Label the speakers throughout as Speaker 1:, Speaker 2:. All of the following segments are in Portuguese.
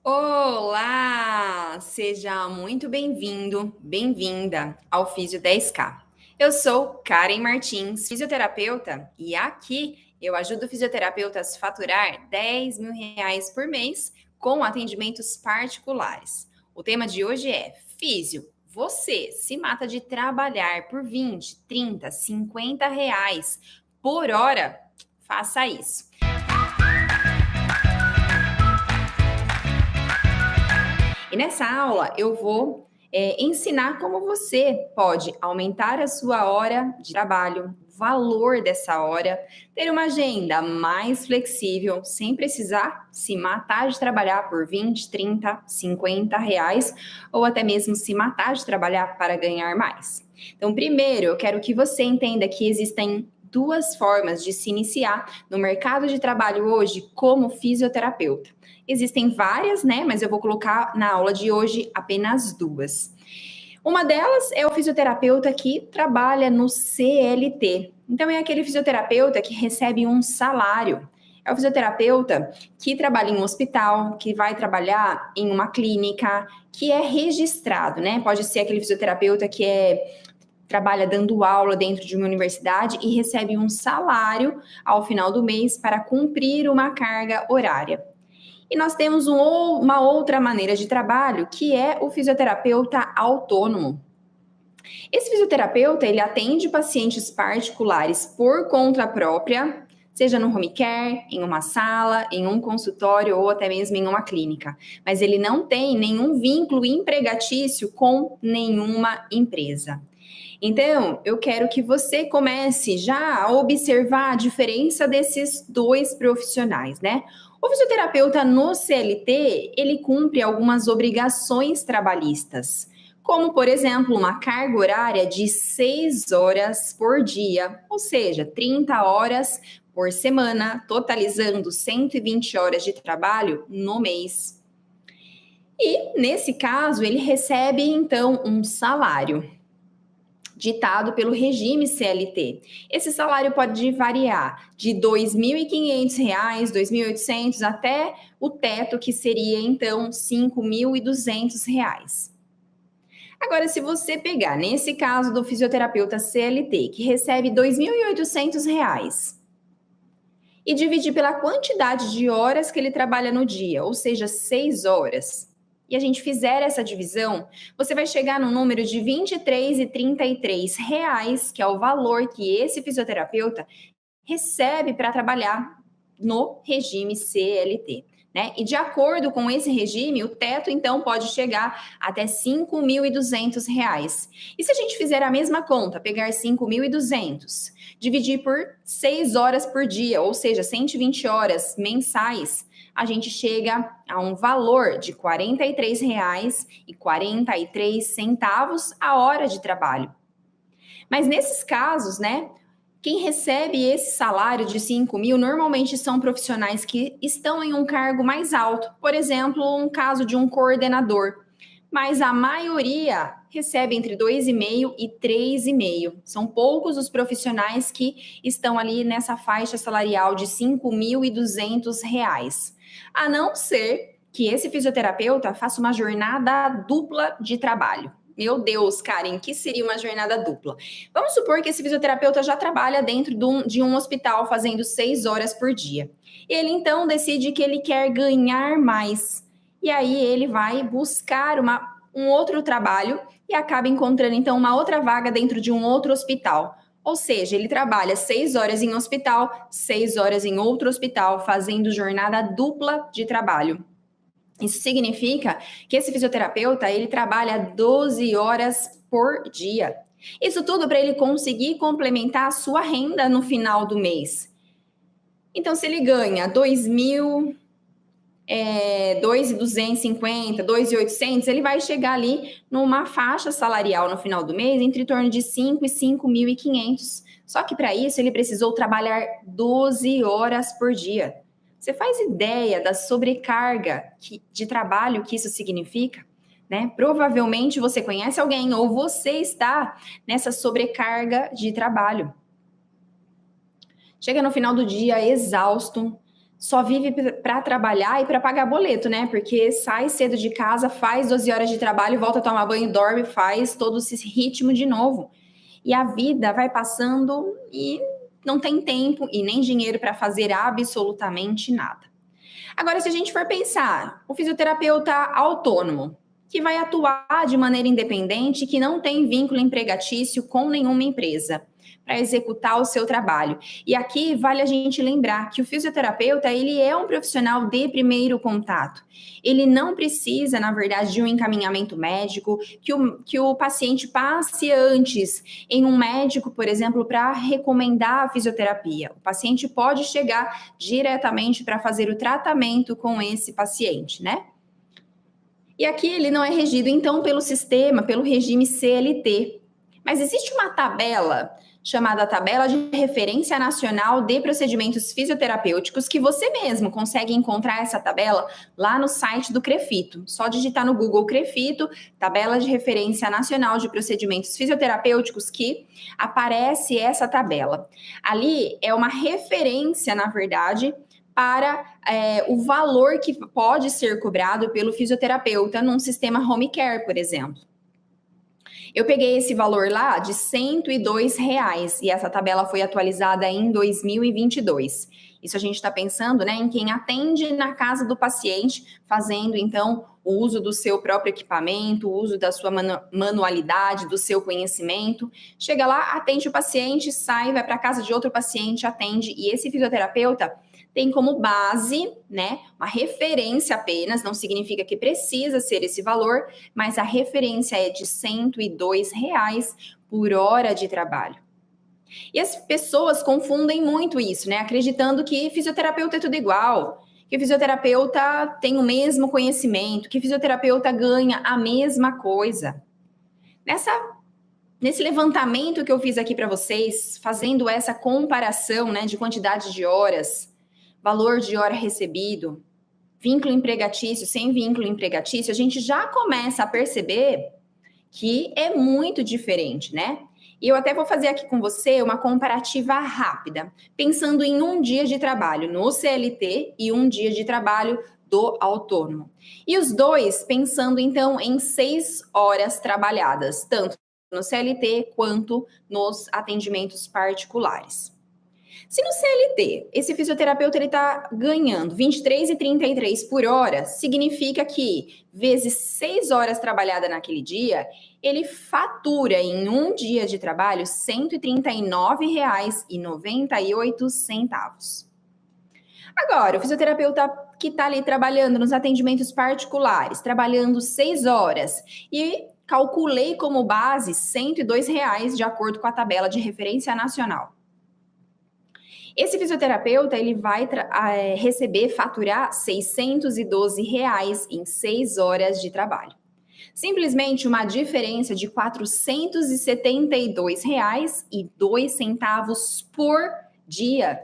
Speaker 1: Olá! Seja muito bem-vindo, bem-vinda ao Físio 10K. Eu sou Karen Martins, fisioterapeuta, e aqui eu ajudo fisioterapeutas a faturar R$ 10.000 por mês com atendimentos particulares. O tema de hoje é Físio. Você se mata de trabalhar por 20, 30, R$ 50 por hora? Faça isso. E nessa aula eu vou ensinar como você pode aumentar a sua hora de trabalho, o valor dessa hora, ter uma agenda mais flexível, sem precisar se matar de trabalhar por 20, 30, R$ 50, ou até mesmo se matar de trabalhar para ganhar mais. Então, primeiro, eu quero que você entenda que existem duas formas de se iniciar no mercado de trabalho hoje como fisioterapeuta. Existem várias, né? Mas eu vou colocar na aula de hoje apenas duas. Uma delas é o fisioterapeuta que trabalha no CLT. Então, é aquele fisioterapeuta que recebe um salário. É o fisioterapeuta que trabalha em um hospital, que vai trabalhar em uma clínica, que é registrado, né? Pode ser aquele fisioterapeuta que trabalha dando aula dentro de uma universidade e recebe um salário ao final do mês para cumprir uma carga horária. E nós temos uma outra maneira de trabalho, que é o fisioterapeuta autônomo. Esse fisioterapeuta, ele atende pacientes particulares por conta própria, seja no home care, em uma sala, em um consultório ou até mesmo em uma clínica. Mas ele não tem nenhum vínculo empregatício com nenhuma empresa. Então, eu quero que você comece já a observar a diferença desses dois profissionais, né? O fisioterapeuta no CLT, ele cumpre algumas obrigações trabalhistas, como, por exemplo, uma carga horária de 6 horas por dia, ou seja, 30 horas por semana, totalizando 120 horas de trabalho no mês. E, nesse caso, ele recebe, então, um salário ditado pelo regime CLT. Esse salário pode variar de R$ 2.500, R$ 2.800 até o teto, que seria então R$ 5.200. Agora, se você pegar nesse caso do fisioterapeuta CLT, que recebe R$ 2.800, e dividir pela quantidade de horas que ele trabalha no dia, ou seja, 6 horas, e a gente fizer essa divisão, você vai chegar no número de R$ 23,33, que é o valor que esse fisioterapeuta recebe para trabalhar no regime CLT. Né? E de acordo com esse regime, o teto então pode chegar até R$ 5.200. E se a gente fizer a mesma conta, pegar 5.200, dividir por 6 horas por dia, ou seja, 120 horas mensais, a gente chega a um valor de R$ 43,43 a hora de trabalho. Mas nesses casos, né, quem recebe esse salário de 5 mil normalmente são profissionais que estão em um cargo mais alto, por exemplo, um caso de um coordenador. Mas a maioria recebe entre 2,5 e 3,5. São poucos os profissionais que estão ali nessa faixa salarial de R$ 5.200. A não ser que esse fisioterapeuta faça uma jornada dupla de trabalho. Meu Deus, Karen, que seria uma jornada dupla? Vamos supor que esse fisioterapeuta já trabalha dentro de um hospital fazendo 6 horas por dia. Ele então decide que ele quer ganhar mais. E aí ele vai buscar um outro trabalho e acaba encontrando então uma outra vaga dentro de um outro hospital. Ou seja, ele trabalha 6 horas em um hospital, 6 horas em outro hospital, fazendo jornada dupla de trabalho. Isso significa que esse fisioterapeuta, ele trabalha 12 horas por dia. Isso tudo para ele conseguir complementar a sua renda no final do mês. Então, se ele ganha 2.000, 2.250, 2.800, ele vai chegar ali numa faixa salarial no final do mês entre torno de 5 e 5.500. Só que para isso ele precisou trabalhar 12 horas por dia. Você faz ideia da sobrecarga de trabalho que isso significa? Né? Provavelmente você conhece alguém ou você está nessa sobrecarga de trabalho. Chega no final do dia exausto, só vive para trabalhar e para pagar boleto, né? Porque sai cedo de casa, faz 12 horas de trabalho, volta a tomar banho, dorme, faz todo esse ritmo de novo. E a vida vai passando e não tem tempo e nem dinheiro para fazer absolutamente nada. Agora, se a gente for pensar, o fisioterapeuta autônomo, que vai atuar de maneira independente, que não tem vínculo empregatício com nenhuma empresa, para executar o seu trabalho. E aqui vale a gente lembrar que o fisioterapeuta, ele é um profissional de primeiro contato. Ele não precisa, na verdade, de um encaminhamento médico, que o paciente passe antes em um médico, por exemplo, para recomendar a fisioterapia. O paciente pode chegar diretamente para fazer o tratamento com esse paciente, né? E aqui ele não é regido, então, pelo sistema, pelo regime CLT. Mas existe uma tabela chamada Tabela de Referência Nacional de Procedimentos Fisioterapêuticos, que você mesmo consegue encontrar essa tabela lá no site do CREFITO. Só digitar no Google CREFITO, Tabela de Referência Nacional de Procedimentos Fisioterapêuticos, que aparece essa tabela. Ali é uma referência, na verdade, para o valor que pode ser cobrado pelo fisioterapeuta num sistema home care, por exemplo. Eu peguei esse valor lá de R$ 102 e essa tabela foi atualizada em 2022. Isso a gente está pensando, né, em quem atende na casa do paciente, fazendo então o uso do seu próprio equipamento, o uso da sua manualidade, do seu conhecimento. Chega lá, atende o paciente, sai, vai para a casa de outro paciente, atende. E esse fisioterapeuta tem como base, né, uma referência apenas, não significa que precisa ser esse valor, mas a referência é de R$ 102 por hora de trabalho. E as pessoas confundem muito isso, né, acreditando que fisioterapeuta é tudo igual, que fisioterapeuta tem o mesmo conhecimento, que fisioterapeuta ganha a mesma coisa. Nesse levantamento que eu fiz aqui para vocês, fazendo essa comparação, né, de quantidade de horas, valor de hora recebido, vínculo empregatício, sem vínculo empregatício, a gente já começa a perceber que é muito diferente, né? E eu até vou fazer aqui com você uma comparativa rápida, pensando em um dia de trabalho no CLT e um dia de trabalho do autônomo. E os dois pensando, então, em 6 horas trabalhadas, tanto no CLT quanto nos atendimentos particulares. Se no CLT esse fisioterapeuta está ganhando R$ 23,33 por hora, significa que, vezes 6 horas trabalhadas naquele dia, ele fatura em um dia de trabalho R$ 139,98. Agora, o fisioterapeuta que está ali trabalhando nos atendimentos particulares, trabalhando 6 horas, e calculei como base R$ 102 de acordo com a tabela de referência nacional. Esse fisioterapeuta, ele vai faturar R$ 612 em 6 horas de trabalho. Simplesmente uma diferença de R$ 472,02 por dia.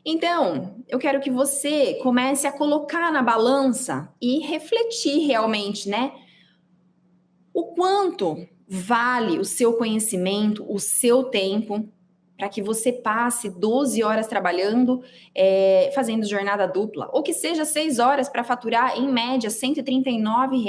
Speaker 1: Então, eu quero que você comece a colocar na balança e refletir realmente, né? O quanto vale o seu conhecimento, o seu tempo, para que você passe 12 horas trabalhando, fazendo jornada dupla, ou que seja 6 horas para faturar, em média, R$ 139.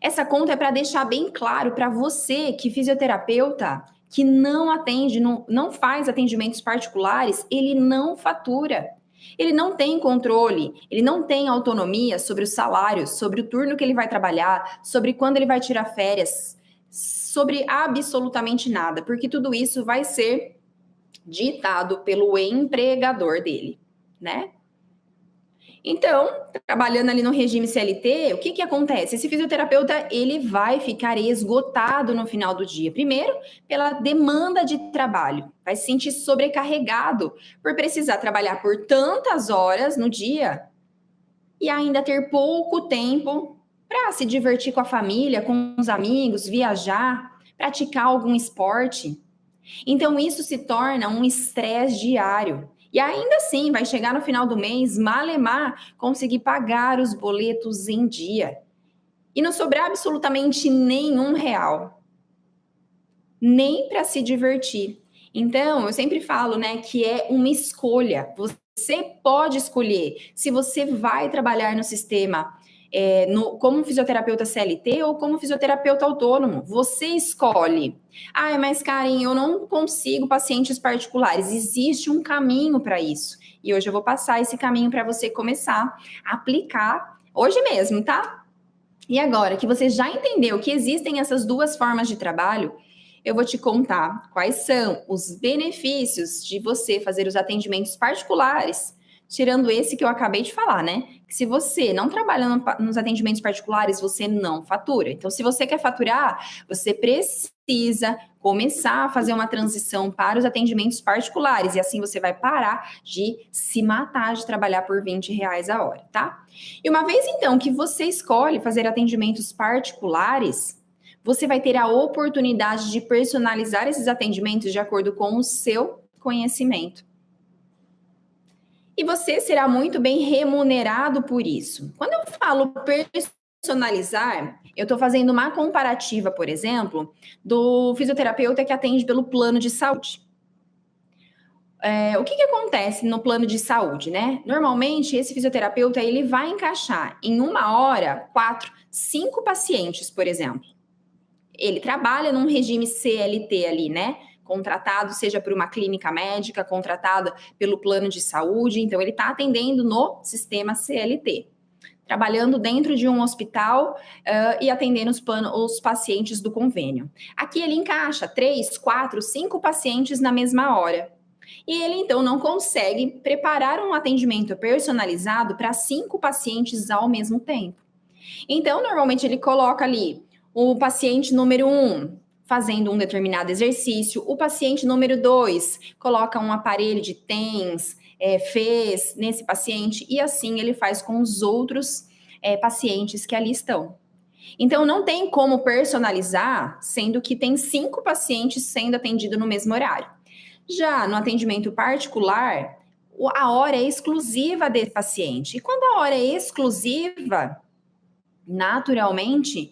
Speaker 1: Essa conta é para deixar bem claro para você que fisioterapeuta que não atende, não faz atendimentos particulares, ele não fatura. Ele não tem controle, ele não tem autonomia sobre o salário, sobre o turno que ele vai trabalhar, sobre quando ele vai tirar férias, sobre absolutamente nada, porque tudo isso vai ser ditado pelo empregador dele, né? Então, trabalhando ali no regime CLT, o que acontece? Esse fisioterapeuta, ele vai ficar esgotado no final do dia. Primeiro, pela demanda de trabalho. Vai se sentir sobrecarregado por precisar trabalhar por tantas horas no dia e ainda ter pouco tempo para se divertir com a família, com os amigos, viajar, praticar algum esporte. Então, isso se torna um estresse diário. E ainda assim, vai chegar no final do mês, malemar, conseguir pagar os boletos em dia. E não sobrar absolutamente nenhum real. Nem para se divertir. Então, eu sempre falo, né, que é uma escolha. Você pode escolher se você vai trabalhar no sistema como fisioterapeuta CLT ou como fisioterapeuta autônomo. Você escolhe. Ah, mas Karen, eu não consigo pacientes particulares. Existe um caminho para isso. E hoje eu vou passar esse caminho para você começar a aplicar hoje mesmo, tá? E agora que você já entendeu que existem essas duas formas de trabalho, eu vou te contar quais são os benefícios de você fazer os atendimentos particulares, tirando esse que eu acabei de falar, né? Que se você não trabalha nos atendimentos particulares, você não fatura. Então, se você quer faturar, você precisa começar a fazer uma transição para os atendimentos particulares. E assim você vai parar de se matar de trabalhar por R$ 20 a hora, tá? E uma vez então que você escolhe fazer atendimentos particulares, você vai ter a oportunidade de personalizar esses atendimentos de acordo com o seu conhecimento. E você será muito bem remunerado por isso. Quando eu falo personalizar, eu estou fazendo uma comparativa, por exemplo, do fisioterapeuta que atende pelo plano de saúde. O que acontece no plano de saúde, né? Normalmente, esse fisioterapeuta ele vai encaixar em 1 hora 4, 5 pacientes, por exemplo. Ele trabalha num regime CLT ali, né? Contratado, seja por uma clínica médica, contratada pelo plano de saúde. Então, ele está atendendo no sistema CLT. Trabalhando dentro de um hospital e atendendo os pacientes do convênio. Aqui ele encaixa 3, 4, 5 pacientes na mesma hora. E ele, então, não consegue preparar um atendimento personalizado para 5 pacientes ao mesmo tempo. Então, normalmente, ele coloca ali o paciente número 1 fazendo um determinado exercício, o paciente número 2 coloca um aparelho de TENS, fez nesse paciente, e assim ele faz com os outros pacientes que ali estão. Então, não tem como personalizar, sendo que tem 5 pacientes sendo atendidos no mesmo horário. Já no atendimento particular, a hora é exclusiva desse paciente. E quando a hora é exclusiva, naturalmente,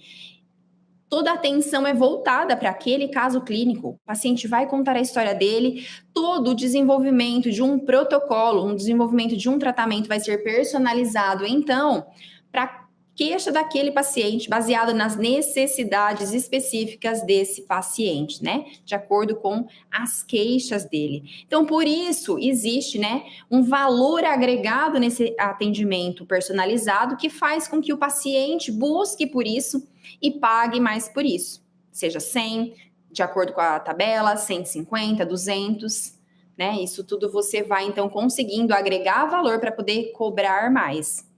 Speaker 1: toda a atenção é voltada para aquele caso clínico. O paciente vai contar a história dele, todo o desenvolvimento de um protocolo, um desenvolvimento de um tratamento vai ser personalizado, então, para queixa daquele paciente, baseado nas necessidades específicas desse paciente, né? De acordo com as queixas dele. Então, por isso, existe, né, um valor agregado nesse atendimento personalizado que faz com que o paciente busque por isso e pague mais por isso. Seja 100, de acordo com a tabela, 150, 200, né? Isso tudo você vai, então, conseguindo agregar valor para poder cobrar mais.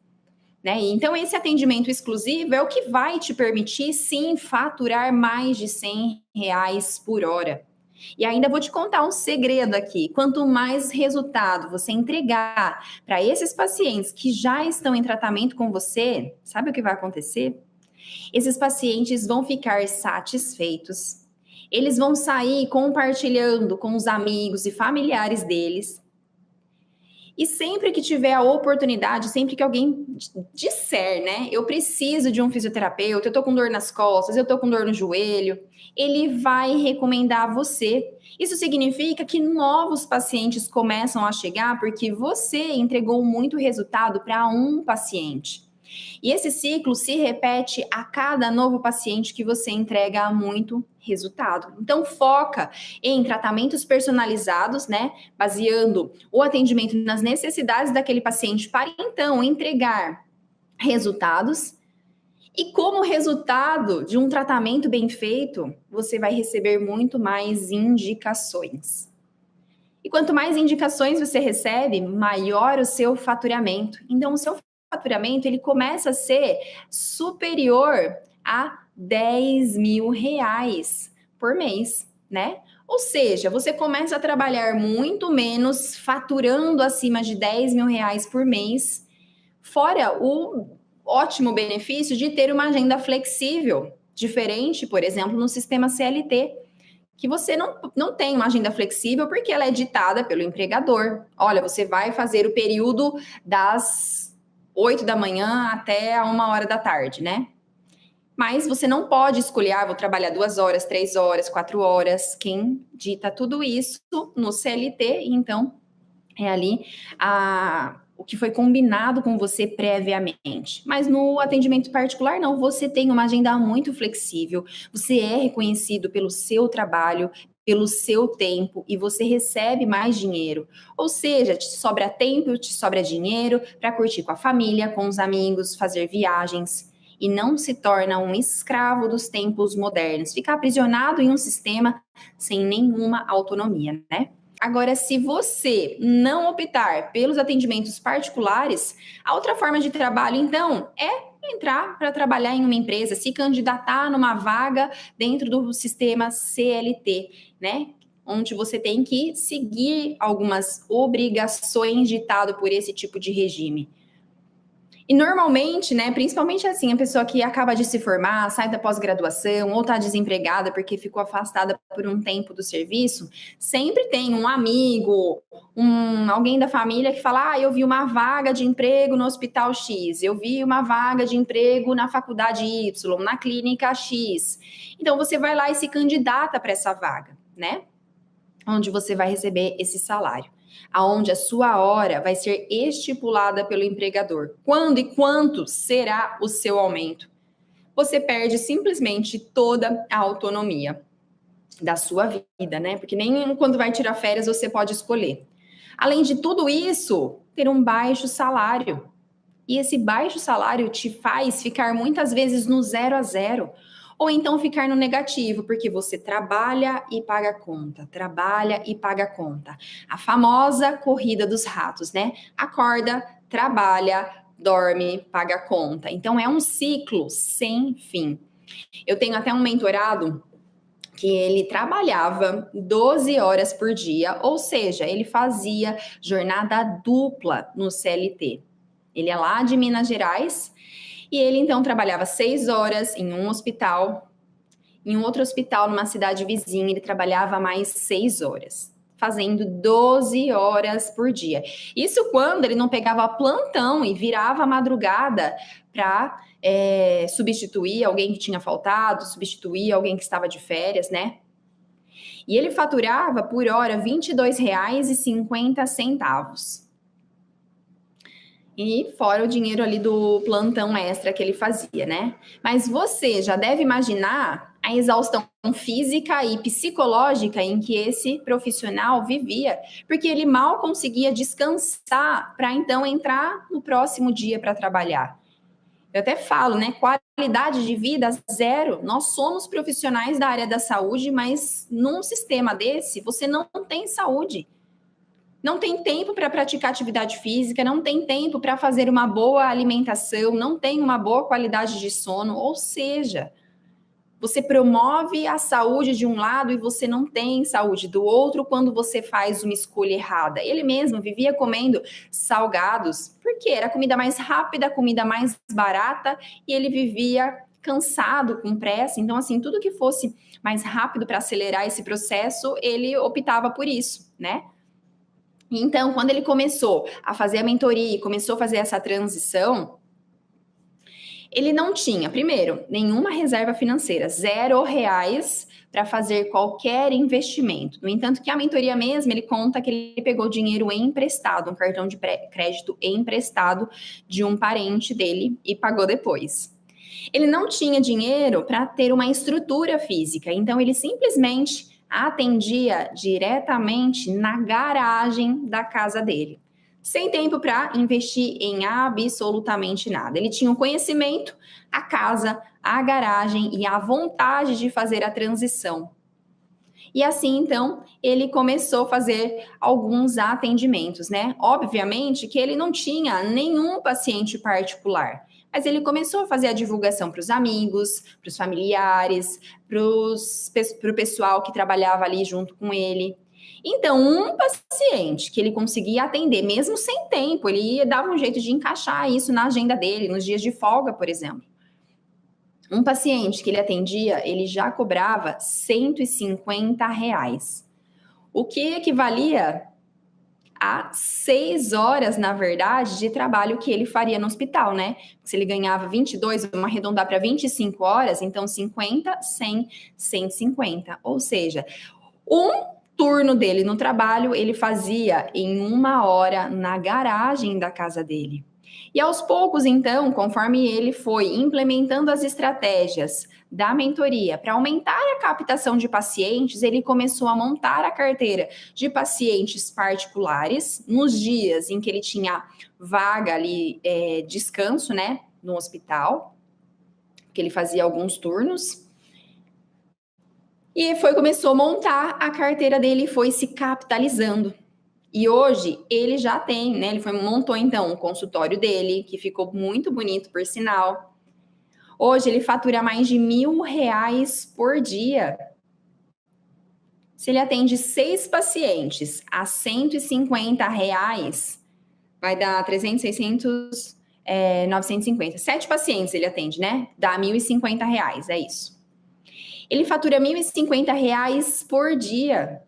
Speaker 1: Né? Então, esse atendimento exclusivo é o que vai te permitir, sim, faturar mais de R$ 100 por hora. E ainda vou te contar um segredo aqui. Quanto mais resultado você entregar para esses pacientes que já estão em tratamento com você, sabe o que vai acontecer? Esses pacientes vão ficar satisfeitos. Eles vão sair compartilhando com os amigos e familiares deles. E sempre que tiver a oportunidade, sempre que alguém disser, né, eu preciso de um fisioterapeuta, eu tô com dor nas costas, eu tô com dor no joelho, ele vai recomendar você. Isso significa que novos pacientes começam a chegar porque você entregou muito resultado para um paciente. E esse ciclo se repete a cada novo paciente que você entrega muito resultado. Então, foca em tratamentos personalizados, né? Baseando o atendimento nas necessidades daquele paciente para então entregar resultados. E como resultado de um tratamento bem feito, você vai receber muito mais indicações. E quanto mais indicações você recebe, maior o seu faturamento. Então, o seu faturamento ele começa a ser superior a R$ 10.000 por mês, né? Ou seja, você começa a trabalhar muito menos, faturando acima de R$ 10.000 por mês, fora o ótimo benefício de ter uma agenda flexível, diferente, por exemplo, no sistema CLT, que você não tem uma agenda flexível porque ela é ditada pelo empregador. Olha, você vai fazer o período das 8 da manhã até a 1 hora da tarde, né? Mas você não pode escolher, vou trabalhar 2 horas, 3 horas, 4 horas. Quem dita tudo isso no CLT, então é ali o que foi combinado com você previamente. Mas no atendimento particular, não. Você tem uma agenda muito flexível, você é reconhecido pelo seu trabalho, pelo seu tempo e você recebe mais dinheiro. Ou seja, te sobra tempo, te sobra dinheiro para curtir com a família, com os amigos, fazer viagens. E não se torna um escravo dos tempos modernos, fica aprisionado em um sistema sem nenhuma autonomia, né? Agora, se você não optar pelos atendimentos particulares, a outra forma de trabalho, então, é entrar para trabalhar em uma empresa, se candidatar numa vaga dentro do sistema CLT, né? Onde você tem que seguir algumas obrigações ditado por esse tipo de regime. E normalmente, né, principalmente assim, a pessoa que acaba de se formar, sai da pós-graduação ou está desempregada porque ficou afastada por um tempo do serviço, sempre tem um amigo, alguém da família que fala: eu vi uma vaga de emprego no hospital X, eu vi uma vaga de emprego na faculdade Y, na clínica X. Então você vai lá e se candidata para essa vaga, né? Onde você vai receber esse salário, aonde a sua hora vai ser estipulada pelo empregador. Quando e quanto será o seu aumento? Você perde simplesmente toda a autonomia da sua vida, né? Porque nem quando vai tirar férias você pode escolher. Além de tudo isso, ter um baixo salário. E esse baixo salário te faz ficar muitas vezes no 0 a 0, ou então ficar no negativo, porque você trabalha e paga conta, trabalha e paga conta. A famosa corrida dos ratos, né? Acorda, trabalha, dorme, paga conta. Então é um ciclo sem fim. Eu tenho até um mentorado que ele trabalhava 12 horas por dia, ou seja, ele fazia jornada dupla no CLT. Ele é lá de Minas Gerais e ele então trabalhava 6 horas em um hospital, em um outro hospital numa cidade vizinha, ele trabalhava mais 6 horas, fazendo 12 horas por dia. Isso quando ele não pegava plantão e virava a madrugada para substituir alguém que tinha faltado, substituir alguém que estava de férias, né? E ele faturava por hora R$ 22,50. E fora o dinheiro ali do plantão extra que ele fazia, né? Mas você já deve imaginar a exaustão física e psicológica em que esse profissional vivia, porque ele mal conseguia descansar para então entrar no próximo dia para trabalhar. Eu até falo, né? Qualidade de vida zero. Nós somos profissionais da área da saúde, mas num sistema desse, você não tem saúde. Não tem tempo para praticar atividade física, não tem tempo para fazer uma boa alimentação, não tem uma boa qualidade de sono, ou seja, você promove a saúde de um lado e você não tem saúde do outro quando você faz uma escolha errada. Ele mesmo vivia comendo salgados, porque era a comida mais rápida, a comida mais barata, e ele vivia cansado, com pressa. Então, assim, tudo que fosse mais rápido para acelerar esse processo, ele optava por isso, né? Então, quando ele começou a fazer a mentoria, começou a fazer essa transição, ele não tinha, primeiro, nenhuma reserva financeira, R$ 0 para fazer qualquer investimento. No entanto, que a mentoria mesmo, ele conta que ele pegou dinheiro emprestado, um cartão de crédito emprestado de um parente dele e pagou depois. Ele não tinha dinheiro para ter uma estrutura física, então ele simplesmente atendia diretamente na garagem da casa dele, sem tempo para investir em absolutamente nada. Ele tinha o conhecimento, a casa, a garagem e a vontade de fazer a transição. E assim, então, ele começou a fazer alguns atendimentos, né? Obviamente que ele não tinha nenhum paciente particular, mas ele começou a fazer a divulgação para os amigos, para os familiares, para o pessoal que trabalhava ali junto com ele. Então, um paciente que ele conseguia atender, mesmo sem tempo, ele dava um jeito de encaixar isso na agenda dele, nos dias de folga, por exemplo. Um paciente que ele atendia, ele já cobrava R$ 150, o que equivalia a 6 horas, na verdade, de trabalho que ele faria no hospital, né? Se ele ganhava 22, vamos arredondar para 25 horas, então 50, 100, 150. Ou seja, um turno dele no trabalho, ele fazia em 1 hora na garagem da casa dele. E aos poucos, então, conforme ele foi implementando as estratégias da mentoria para aumentar a captação de pacientes, ele começou a montar a carteira de pacientes particulares nos dias em que ele tinha vaga ali, descanso, né, no hospital, que ele fazia alguns turnos. E começou a montar a carteira dele e foi se capitalizando. E hoje ele já tem, né? Ele montou então o consultório dele, que ficou muito bonito, por sinal. Hoje ele fatura mais de R$ 1.000 por dia. Se ele atende 6 pacientes a R$ 150, vai dar 300, 600, 950. 7 pacientes ele atende, né? Dá R$ 1.050, é isso. Ele fatura R$ 1.050 por dia.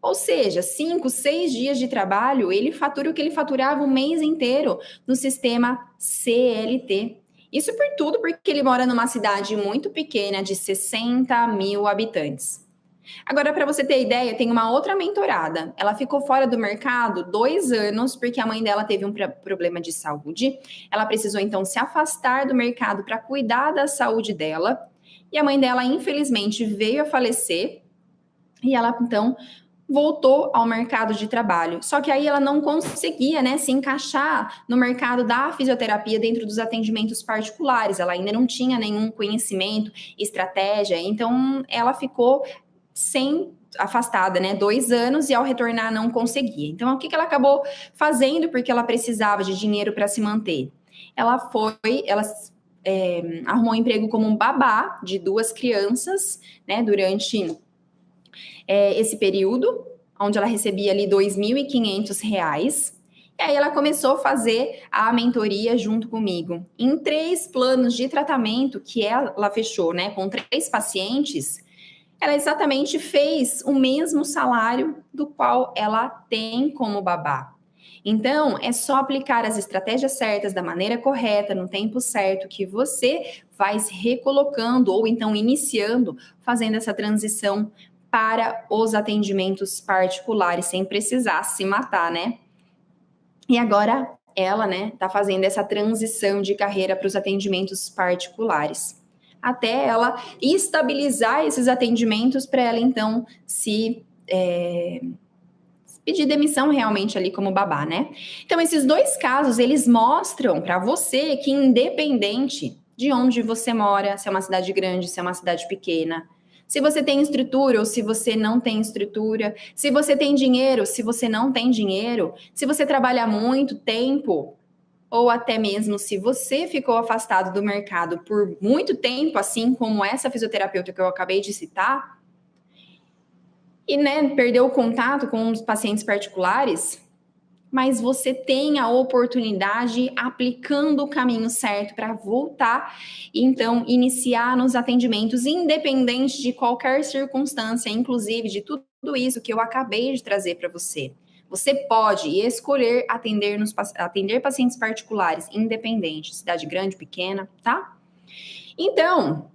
Speaker 1: Ou seja, 5, 6 dias de trabalho, ele fatura o que ele faturava o mês inteiro no sistema CLT. Isso por tudo porque ele mora numa cidade muito pequena de 60 mil habitantes. Agora, para você ter ideia, tem uma outra mentorada. Ela ficou fora do mercado 2 anos porque a mãe dela teve um problema de saúde. Ela precisou então se afastar do mercado para cuidar da saúde dela. E a mãe dela, infelizmente, veio a falecer. E ela então voltou ao mercado de trabalho. Só que aí ela não conseguia, né, se encaixar no mercado da fisioterapia dentro dos atendimentos particulares. Ela ainda não tinha nenhum conhecimento, estratégia. Então ela ficou afastada, né, 2 anos, e ao retornar não conseguia. Então o que ela acabou fazendo, porque ela precisava de dinheiro para se manter? Ela arrumou um emprego como um babá de 2 crianças, né, durante esse período, onde ela recebia ali R$ 2.500. E aí ela começou a fazer a mentoria junto comigo. Em 3 planos de tratamento que ela fechou, né, com 3 pacientes, ela exatamente fez o mesmo salário do qual ela tem como babá. Então, é só aplicar as estratégias certas, da maneira correta, no tempo certo, que você vai se recolocando ou então iniciando, fazendo essa transição para os atendimentos particulares, sem precisar se matar, né? E agora ela, né, tá fazendo essa transição de carreira para os atendimentos particulares, até ela estabilizar esses atendimentos para ela então se pedir demissão realmente ali como babá, né? Então esses 2 casos, eles mostram para você que independente de onde você mora, se é uma cidade grande, se é uma cidade pequena, se você tem estrutura ou se você não tem estrutura, se você tem dinheiro, se você não tem dinheiro, se você trabalha muito tempo, ou até mesmo se você ficou afastado do mercado por muito tempo, assim como essa fisioterapeuta que eu acabei de citar, e, né, perdeu o contato com os pacientes particulares, mas você tem a oportunidade aplicando o caminho certo para voltar e então iniciar nos atendimentos, independente de qualquer circunstância, inclusive de tudo isso que eu acabei de trazer para você. Você pode escolher atender pacientes particulares, independente, cidade grande, pequena, tá? Então,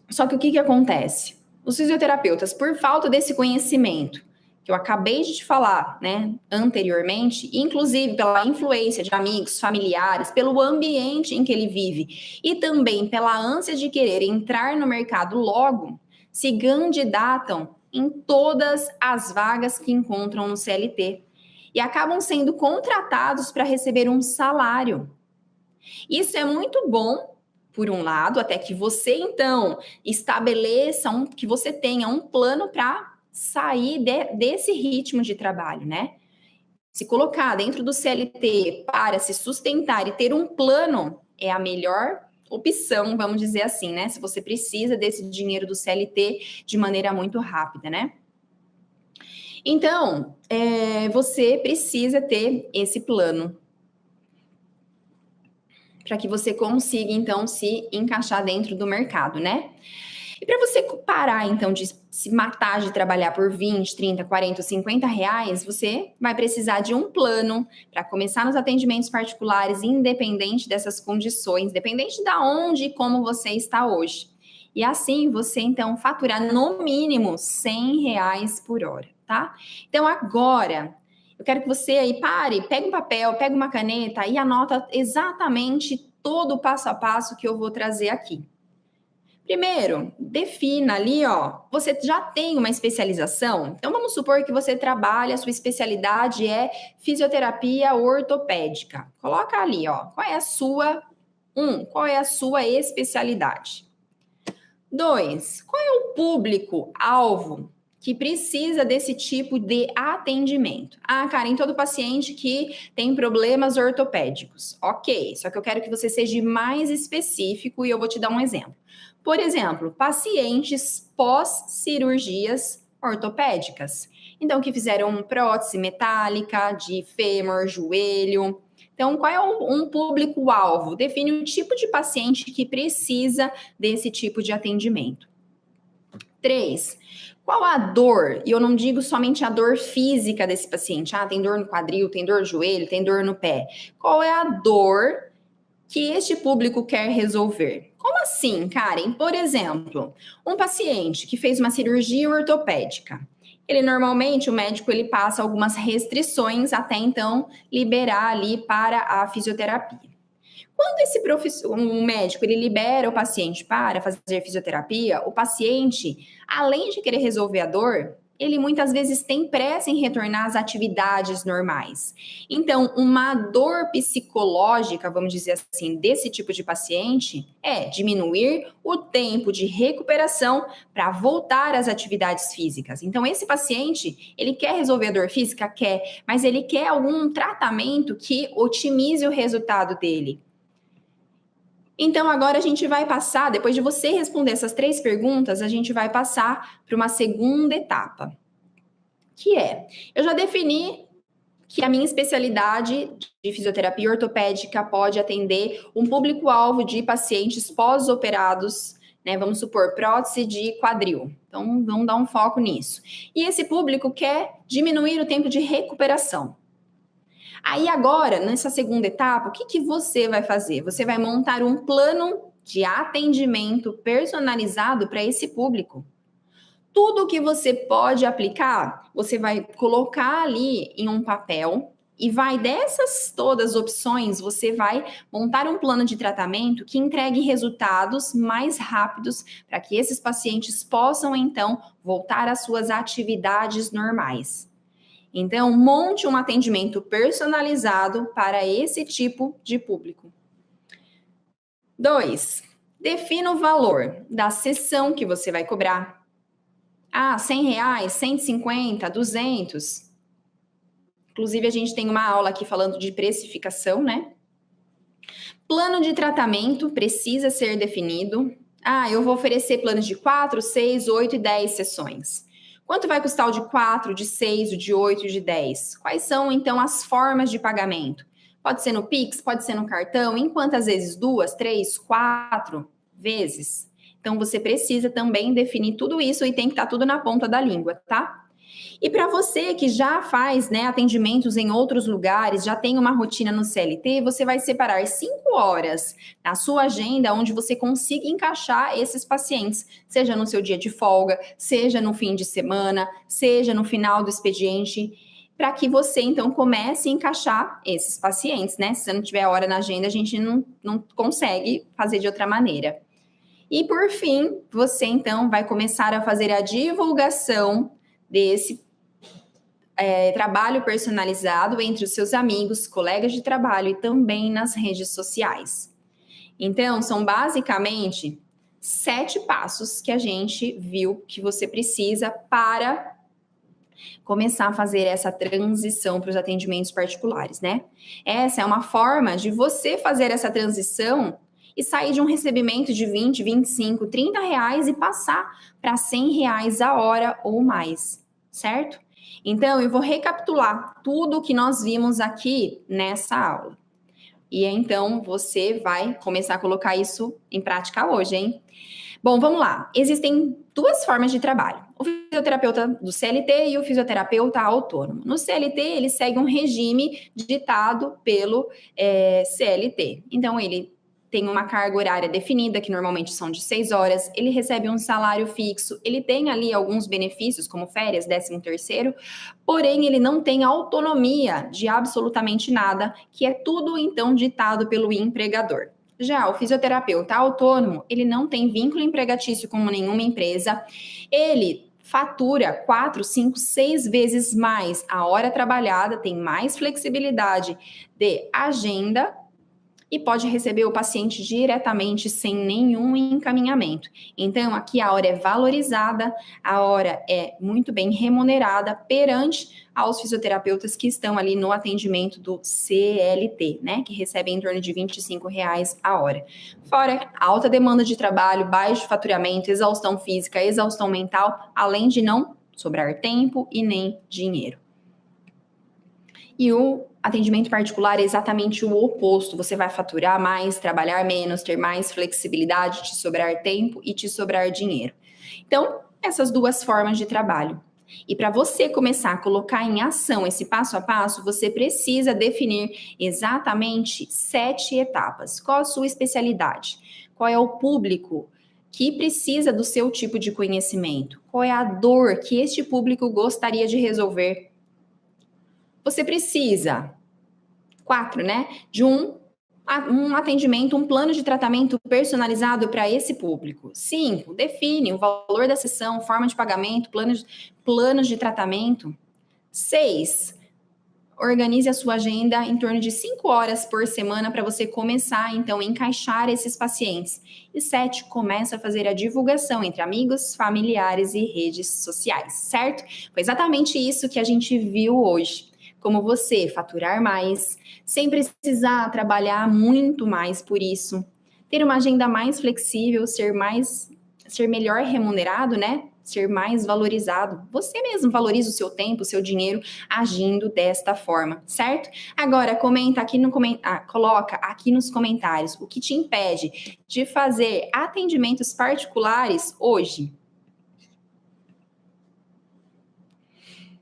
Speaker 1: só que o que acontece? Os fisioterapeutas, por falta desse conhecimento que eu acabei de te falar, né, anteriormente, inclusive pela influência de amigos, familiares, pelo ambiente em que ele vive e também pela ânsia de querer entrar no mercado logo, se candidatam em todas as vagas que encontram no CLT e acabam sendo contratados para receber um salário. Isso é muito bom, por um lado, até que você então estabeleça que você tenha um plano para sair desse ritmo de trabalho, né? Se colocar dentro do CLT para se sustentar e ter um plano é a melhor opção, vamos dizer assim, né? Se você precisa desse dinheiro do CLT de maneira muito rápida, né? Então, você precisa ter esse plano para que você consiga, então, se encaixar dentro do mercado, né? E para você parar, então, de se matar de trabalhar por 20, 30, 40, 50 reais, você vai precisar de um plano para começar nos atendimentos particulares, independente dessas condições, independente de onde e como você está hoje. E assim você, então, faturar no mínimo R$ 100 por hora, tá? Então, agora, eu quero que você aí pare, pegue um papel, pegue uma caneta e anota exatamente todo o passo a passo que eu vou trazer aqui. Primeiro, defina ali, ó, você já tem uma especialização? Então, vamos supor que você trabalha, a sua especialidade é fisioterapia ortopédica. Coloca ali, ó, qual é a sua especialidade? 2, qual é o público-alvo que precisa desse tipo de atendimento? Ah, Karen, todo paciente que tem problemas ortopédicos. Ok, só que eu quero que você seja mais específico e eu vou te dar um exemplo. Por exemplo, pacientes pós-cirurgias ortopédicas. Então, que fizeram prótese metálica de fêmur, joelho. Então, qual é um público-alvo? Define o tipo de paciente que precisa desse tipo de atendimento. 3, qual a dor? E eu não digo somente a dor física desse paciente. Ah, tem dor no quadril, tem dor no joelho, tem dor no pé. Qual é a dor que este público quer resolver? Como assim, Karen? Por exemplo, um paciente que fez uma cirurgia ortopédica. Ele normalmente, o médico, ele passa algumas restrições até então liberar ali para a fisioterapia. Quando um médico ele libera o paciente para fazer fisioterapia, o paciente, além de querer resolver a dor, ele muitas vezes tem pressa em retornar às atividades normais. Então, uma dor psicológica, vamos dizer assim, desse tipo de paciente é diminuir o tempo de recuperação para voltar às atividades físicas. Então, esse paciente, ele quer resolver a dor física? Quer, mas ele quer algum tratamento que otimize o resultado dele. Então, agora a gente vai passar, depois de você responder essas 3 perguntas, a gente vai passar para uma segunda etapa, que é, eu já defini que a minha especialidade de fisioterapia ortopédica pode atender um público-alvo de pacientes pós-operados, né? Vamos supor, prótese de quadril. Então, vamos dar um foco nisso. E esse público quer diminuir o tempo de recuperação. Aí agora, nessa segunda etapa, o que você vai fazer? Você vai montar um plano de atendimento personalizado para esse público. Tudo que você pode aplicar, você vai colocar ali em um papel e vai dessas todas opções, você vai montar um plano de tratamento que entregue resultados mais rápidos para que esses pacientes possam então voltar às suas atividades normais. Então, monte um atendimento personalizado para esse tipo de público. 2, defina o valor da sessão que você vai cobrar. Ah, R$ 100, 150, 200. Inclusive, a gente tem uma aula aqui falando de precificação, né? Plano de tratamento precisa ser definido. Ah, eu vou oferecer planos de 4, 6, 8 e 10 sessões. Quanto vai custar o de 4, o de 6, o de 8 e o de 10? Quais são, então, as formas de pagamento? Pode ser no Pix, pode ser no cartão, em quantas vezes? 2, 3, 4 vezes? Então, você precisa também definir tudo isso e tem que estar tudo na ponta da língua, tá? E para você que já faz, né, atendimentos em outros lugares, já tem uma rotina no CLT, você vai separar 5 horas na sua agenda onde você consiga encaixar esses pacientes, seja no seu dia de folga, seja no fim de semana, seja no final do expediente, para que você então comece a encaixar esses pacientes, né? Se você não tiver hora na agenda, a gente não consegue fazer de outra maneira. E por fim, você então vai começar a fazer a divulgação desse trabalho personalizado entre os seus amigos, colegas de trabalho e também nas redes sociais. Então, são basicamente 7 passos que a gente viu que você precisa para começar a fazer essa transição para os atendimentos particulares, né? Essa é uma forma de você fazer essa transição e sair de um recebimento de 20, 25, 30 reais e passar para 100 reais a hora ou mais, certo? Então, eu vou recapitular tudo o que nós vimos aqui nessa aula. E então você vai começar a colocar isso em prática hoje, hein? Bom, vamos lá. Existem duas formas de trabalho: o fisioterapeuta do CLT e o fisioterapeuta autônomo. No CLT, ele segue um regime ditado pelo CLT. Então, ele tem uma carga horária definida, que normalmente são de 6 horas, ele recebe um salário fixo, ele tem ali alguns benefícios, como férias, 13º, porém ele não tem autonomia de absolutamente nada, que é tudo então ditado pelo empregador. Já o fisioterapeuta autônomo, ele não tem vínculo empregatício com nenhuma empresa, ele fatura 4, 5, 6 vezes mais a hora trabalhada, tem mais flexibilidade de agenda e pode receber o paciente diretamente sem nenhum encaminhamento. Então, aqui a hora é valorizada, a hora é muito bem remunerada perante aos fisioterapeutas que estão ali no atendimento do CLT, né, que recebem em torno de R$ 25 a hora. Fora alta demanda de trabalho, baixo faturamento, exaustão física, exaustão mental, além de não sobrar tempo e nem dinheiro. E o atendimento particular é exatamente o oposto. Você vai faturar mais, trabalhar menos, ter mais flexibilidade, te sobrar tempo e te sobrar dinheiro. Então, essas duas formas de trabalho. E para você começar a colocar em ação esse passo a passo, você precisa definir exatamente 7 etapas. Qual a sua especialidade? Qual é o público que precisa do seu tipo de conhecimento? Qual é a dor que este público gostaria de resolver? Você precisa, 4, né? De um atendimento, um plano de tratamento personalizado para esse público. 5, define o valor da sessão, forma de pagamento, planos de tratamento. 6, organize a sua agenda em torno de 5 horas por semana para você começar, então, a encaixar esses pacientes. E 7, começa a fazer a divulgação entre amigos, familiares e redes sociais, certo? Foi exatamente isso que a gente viu hoje. Como você faturar mais, sem precisar trabalhar muito mais por isso, ter uma agenda mais flexível, ser melhor remunerado, né? Ser mais valorizado. Você mesmo valoriza o seu tempo, o seu dinheiro agindo desta forma, certo? Agora comenta aqui coloca aqui nos comentários o que te impede de fazer atendimentos particulares hoje.